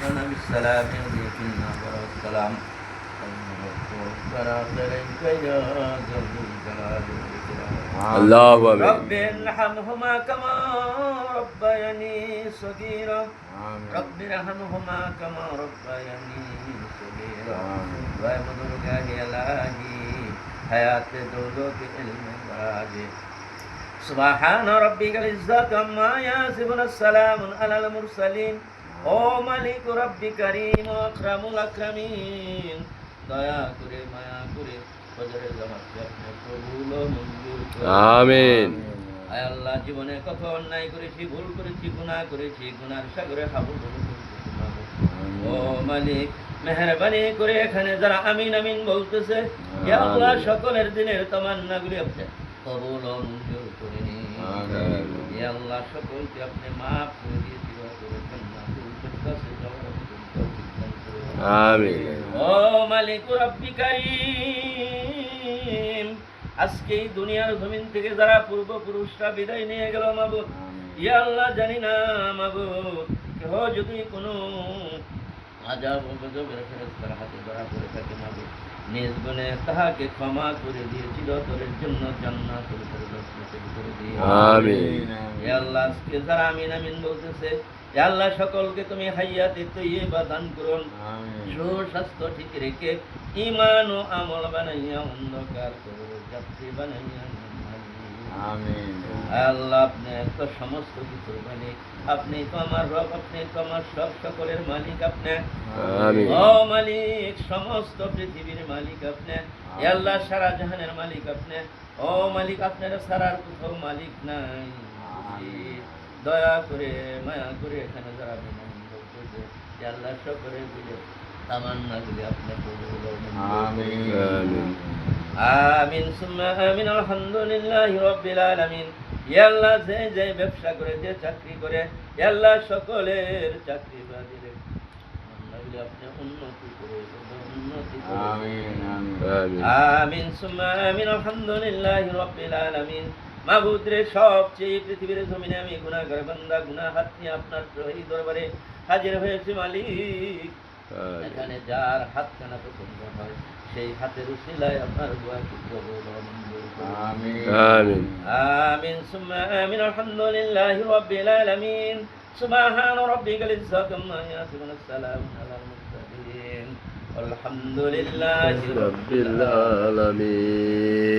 لنا بالسلام يهديك النار والسلام ربنا عليك يا ذا الجلال والإكرام الله رب ارحمهما كما ربياني صغيرا رب ارحمهما كما ربياني صغيرا ومدرك يا إلهي حياة دولك علم راجي سبحان ربك العزة عما يصفون السلام على المرسلين ও মালিক রব্বি করিম আকরামুল আকরামিন দয়া করে মায়া করে ফজরের জামাতকে আপনি কবুল ও মঞ্জুর করুন আমিন। আয় আল্লাহ, জীবনে কত অন্যায় করেছি, ভুল করেছি, গুনাহ করেছি, গুনার সাগরে হাবুডুবু ও মালিক মেহেরবানি করে এখানে যারা আমিন আমিন বলতেছে, ইয়া আল্লাহ সকলের দিনের তামান্নাগুলি আপনি কবুল ও মঞ্জুর করে নিন। ইয়া আল্লাহ সকলকে আপনি মাফ করে দিয়ে আমিন। ও মালিক রব্বি কারীম, আজকে এই দুনিয়ার জমিন থেকে যারা পূর্বপুরুষরা বিদায় নিয়ে গেল মাবুদ, ইয়া আল্লাহ জানি না মাবুদ, কেহ যদি কোনো আযাব ও গজবের ফেরেশতার হাতে ধরা পড়ে থাকে মাবুদ, নিজ গুণে তাহাকে ক্ষমা করে দিয়ে চিরতরের জন্য জান্নাতুল ফেরদৌস নসিব করে দিও আমিন। ইয়া আল্লাহ আজকে যারা আমিন আমিন বলতেছে, ইয়া আল্লাহ সকলকে তুমি হায়াতে তৈয়বা দান করুন, সুস্বাস্থ্য ঠিক রেখে ঈমান ও আমল বানাইয়া অন্ধকার কবরের যাত্রী বানাইয়া আমিন। আল্লাহ আপনি তো সমস্ত কিছুর মালিক, আপনি তো আমার রব, আপনি তো আমার সব সকলের মালিক আপনি। আমিন। ও মালিক সমস্ত পৃথিবীর মালিক আপনি, ইয়া আল্লাহ সারা জাহানের মালিক আপনি। ও মালিক আপনার সারার কোথাও মালিক নাই। দয়া করে মায়া করে এখানে যারা মেহমান বলতেছে, ইয়া আল্লাহ সকলের দিলে তামান্নাগুলি আপনি কবুল ও মঞ্জুর করুন। আমিন সুম্মা আমিন। আলহামদুলিল্লাহি রাব্বিল আলামিন। ইয়া আল্লাহ যে যে ব্যবসা করে, যে চাকরি করে, ইয়া আল্লাহ সকলের চাকরি বাজারে মান্নাগুলি আপনি উন্নতি করে উন্নতি করে আমিন। আমিন সুম্মা আমিন। আলহামদুলিল্লাহি রাব্বিল আলামিন। মাবুদ রে, সবচেয়ে পৃথিবীর জমিনে আমি গুনাহগার বান্দা, গুনাহ হাত নিয়ে আপনার শহীদ দরবারে হাজির হয়েছি মালিক। এখানে যার হাতখানা পছন্দ হয় সেই হাতের উসিলায় আপনার দোয়া কবুল ও মঞ্জুর করুন। আমিন। আমিন সুম্মা আমিন। আলহামদুলিল্লাহি রাব্বিল আলামিন। সুবহান রাব্বিকাল ইজ্জাতি আম্মা ইয়াসিফুন, আসসালামু আলাল মুরসালিন, আলহামদুলিল্লাহি রাব্বিল রাব্বিল আলামিন।